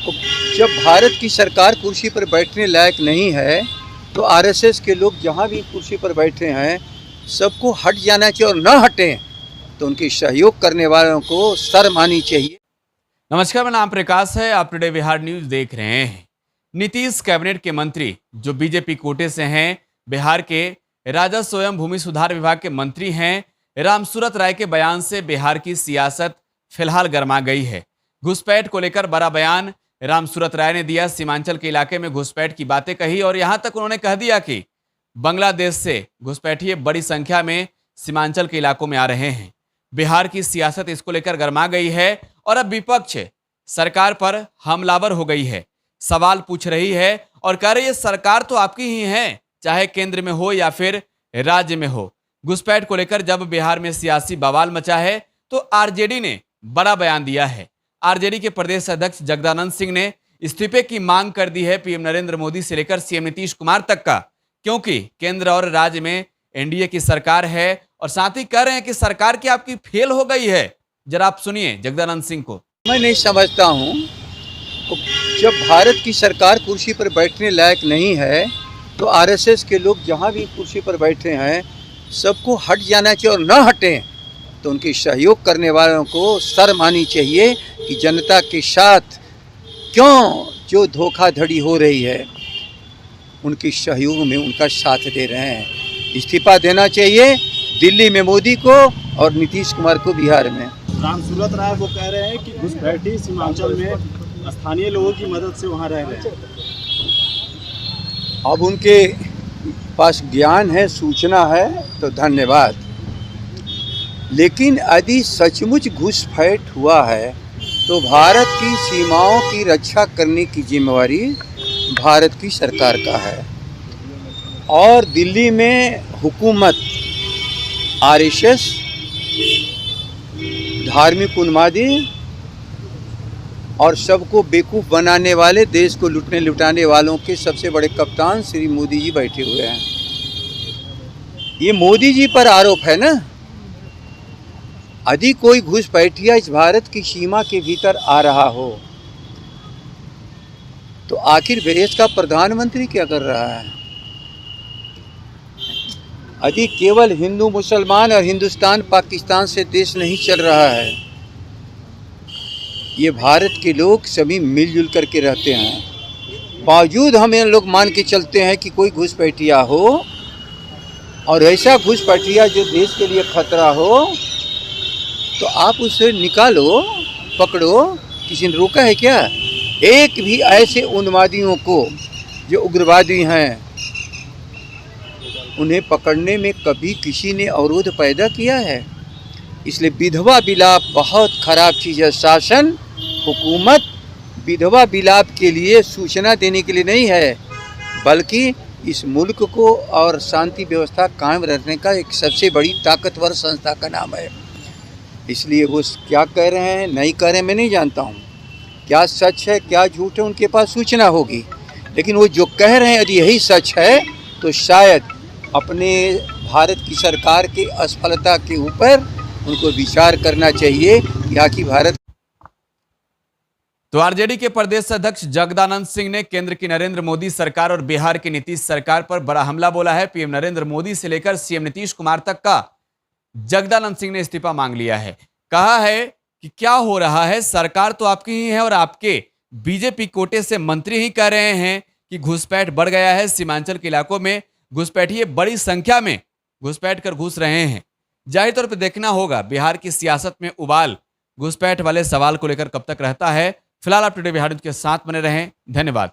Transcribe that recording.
जब भारत की सरकार कुर्सी पर बैठने लायक नहीं है तो आरएसएस के लोग जहाँ भी कुर्सी पर बैठे हैं सबको हट जाना चाहिए और न हटें तो उनकी सहयोग करने वालों को शर्म आनी चाहिए। नमस्कार, मेरा नाम प्रकाश है। आप टुडे बिहार न्यूज देख रहे हैं। नीतीश कैबिनेट के मंत्री जो बीजेपी कोटे से हैं, बिहार के राजस्व एवं भूमि सुधार विभाग के मंत्री हैं, रामसूरत राय के बयान से बिहार की सियासत फिलहाल गर्मा गई है। घुसपैठ को लेकर बड़ा बयान रामसूरत राय ने दिया। सीमांचल के इलाके में घुसपैठ की बातें कही और यहां तक उन्होंने कह दिया कि बांग्लादेश से घुसपैठिए बड़ी संख्या में सीमांचल के इलाकों में आ रहे हैं। बिहार की सियासत इसको लेकर गर्मा गई है और अब विपक्ष सरकार पर हमलावर हो गई है, सवाल पूछ रही है और कह रही है सरकार तो आपकी ही है, चाहे केंद्र में हो या फिर राज्य में हो। घुसपैठ को लेकर जब बिहार में सियासी बवाल मचा है तो आरजेडी ने बड़ा बयान दिया है। आरजेडी के प्रदेश अध्यक्ष जगदानंद सिंह ने इस्तीफे की मांग कर दी है पीएम नरेंद्र मोदी से लेकर सीएम नीतीश कुमार तक का, क्योंकि केंद्र और राज्य में एनडीए की सरकार है और साथ ही कह रहे हैं कि सरकार की आपकी फेल हो गई है। जरा आप सुनिए जगदानंद सिंह को। मैं नहीं समझता हूँ जब भारत की सरकार कुर्सी पर बैठने लायक नहीं है तो आरएसएस के लोग जहाँ भी कुर्सी पर बैठे हैं सबको हट जाना चाहिए और न हटें तो उनकी सहयोग करने वालों को शर्म आनी चाहिए कि जनता के साथ क्यों जो धोखाधड़ी हो रही है उनके सहयोग में उनका साथ दे रहे हैं। इस्तीफा देना चाहिए दिल्ली में मोदी को और नीतीश कुमार को बिहार में। रामसूरत राय वो कह रहे हैं कि घुसपैठी सीमांचल में स्थानीय लोगों की मदद से वहाँ रह रहे हैं। अब उनके पास ज्ञान है, सूचना है तो धन्यवाद, लेकिन यदि सचमुच घुसपैठ हुआ है तो भारत की सीमाओं की रक्षा करने की जिम्मेवारी भारत की सरकार का है और दिल्ली में हुकूमत आरएसएस, धार्मिक उन्मादी और सबको बेवकूफ़ बनाने वाले, देश को लुटने लुटाने वालों के सबसे बड़े कप्तान श्री मोदी जी बैठे हुए हैं। ये मोदी जी पर आरोप है ना। यदि कोई घुसपैठिया इस भारत की सीमा के भीतर आ रहा हो तो आखिर देश का प्रधानमंत्री क्या कर रहा है? यदि केवल हिंदू मुसलमान और हिंदुस्तान पाकिस्तान से देश नहीं चल रहा है, ये भारत के लोग सभी मिलजुल करके रहते हैं। बावजूद हम लोग मान के चलते हैं कि कोई घुसपैठिया हो और ऐसा घुसपैठिया जो देश के लिए खतरा हो तो आप उसे निकालो, पकड़ो। किसी ने रोका है क्या? एक भी ऐसे उन्मादियों को जो उग्रवादी हैं उन्हें पकड़ने में कभी किसी ने अवरोध पैदा किया है? इसलिए विधवा विलाप बहुत खराब चीज़ है। शासन, हुकूमत विधवा विलाप के लिए सूचना देने के लिए नहीं है, बल्कि इस मुल्क को और शांति व्यवस्था कायम रखने का एक सबसे बड़ी ताकतवर संस्था का नाम है। इसलिए वो क्या कह रहे हैं नहीं कह रहे हैं मैं नहीं जानता हूँ, क्या सच है क्या झूठ है उनके पास सूचना होगी, लेकिन वो जो कह रहे हैं यदि यही सच है तो शायद अपने भारत की सरकार की असफलता के ऊपर उनको विचार करना चाहिए कि आखिर भारत। तो आरजेडी के प्रदेश अध्यक्ष जगदानंद सिंह ने केंद्र की नरेंद्र मोदी सरकार और बिहार की नीतीश सरकार पर बड़ा हमला बोला है। पीएम नरेंद्र मोदी से लेकर सीएम नीतीश कुमार तक का जगदानंद सिंह ने इस्तीफा मांग लिया है। कहा है कि क्या हो रहा है, सरकार तो आपकी ही है और आपके बीजेपी कोटे से मंत्री ही कह रहे हैं कि घुसपैठ बढ़ गया है, सीमांचल के इलाकों में घुसपैठिए बड़ी संख्या में घुसपैठ कर घुस रहे हैं। जाहिर तौर पर देखना होगा बिहार की सियासत में उबाल घुसपैठ वाले सवाल को लेकर कब तक रहता है। फिलहाल आप टुडे बिहार न्यूज के साथ बने रहें। धन्यवाद।